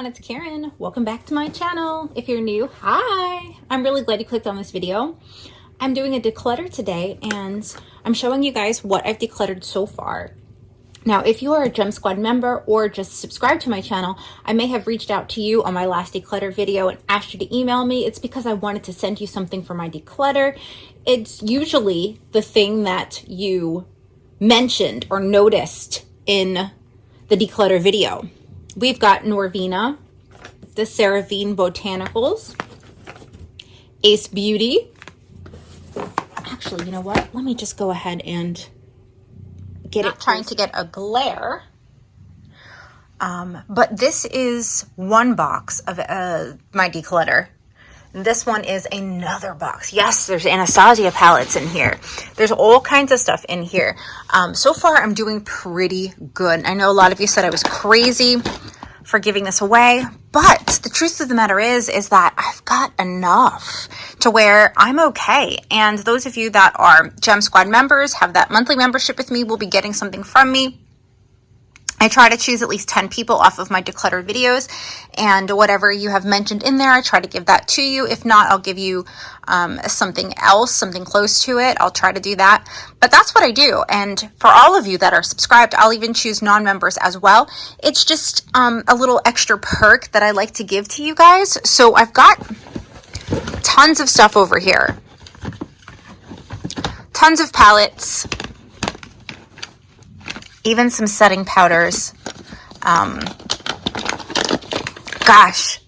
everyone, it's Karen. Welcome back to my channel. If you're new, hi. I'm really glad you clicked on this video. I'm doing a declutter today and I'm showing you guys what I've decluttered so far. Now, if you are a Gem Squad member or just subscribed to my channel, I may have reached out to you on my last declutter video and asked you to email me. It's because I wanted to send you something for my declutter. It's usually the thing that you mentioned or noticed in the declutter video. We've got Norvina, the CeraVe Botanicals, Ace Beauty. Actually, you know what? Let me just go ahead and get it. Trying to get a glare. But this is one box of my declutter. This one is another box. Yes, there's Anastasia palettes in here. There's all kinds of stuff in here. So far, I'm doing pretty good. I know a lot of you said I was crazy for giving this away, but the truth of the matter is that I've got enough to where I'm okay. And those of you that are Gem Squad members, have that monthly membership with me, will be getting something from me. I try to choose at least 10 people off of my declutter videos, and whatever you have mentioned in there, I try to give that to you. If not, I'll give you something else, something close to it. I'll try to do that. But that's what I do. And for all of you that are subscribed, I'll even choose non-members as well. It's just a little extra perk that I like to give to you guys. So I've got tons of stuff over here. Tons of palettes. Even some setting powders. Gosh,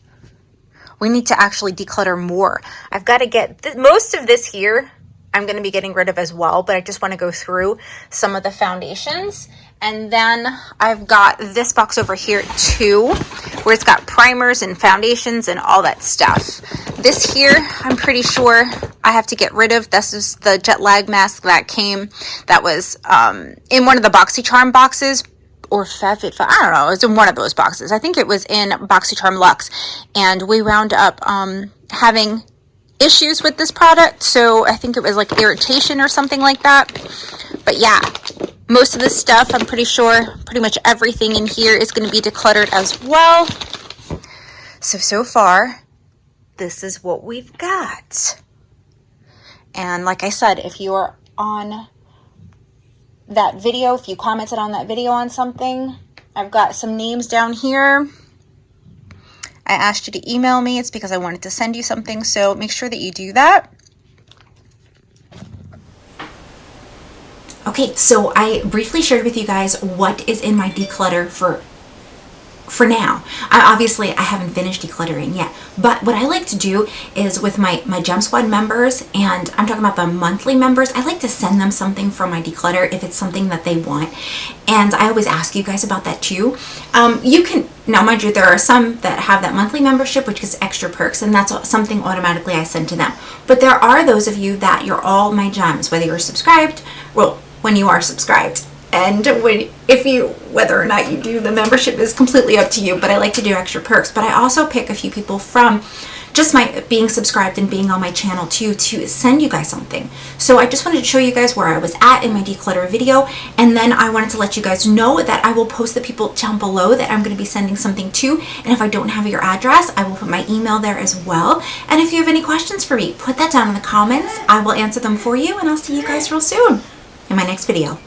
we need to actually declutter more. I've got to get most of this here. I'm going to be getting rid of as well, but I just want to go through some of the foundations. And then I've got this box over here too, where it's got primers and foundations and all that stuff. This here, I'm pretty sure I have to get rid of. This is the jet lag mask that came, that was in one of the Boxycharm boxes, or Fevit, I don't know, it was in one of those boxes. I think it was in Boxycharm Luxe, and we wound up having issues with this product, so I think it was like irritation or something like that. But yeah, most of this stuff, I'm pretty sure pretty much everything in here is going to be decluttered as well. So far, this is what we've got. And like I said, if you are on that video, if you commented on that video on something, I've got some names down here. I asked you to email me. It's because I wanted to send you something, so make sure that you do that. Okay, so I briefly shared with you guys what is in my declutter for now. Obviously, I haven't finished decluttering yet, but what I like to do is with my Gem Squad members, and I'm talking about the monthly members, I like to send them something from my declutter if it's something that they want. And I always ask you guys about that too. You can, now mind you, there are some that have that monthly membership, which gets extra perks, and that's something automatically I send to them. But there are those of you that you're all my gems, whether you're subscribed, well, when you are subscribed. And whether or not you do the membership is completely up to you, but I like to do extra perks. But I also pick a few people from just my being subscribed and being on my channel too, to send you guys something. So I just wanted to show you guys where I was at in my declutter video, and then I wanted to let you guys know that I will post the people down below that I'm going to be sending something to, and if I don't have your address, I will put my email there as well. And if you have any questions for me, put that down in the comments. I will answer them for you, and I'll see you guys real soon in my next video.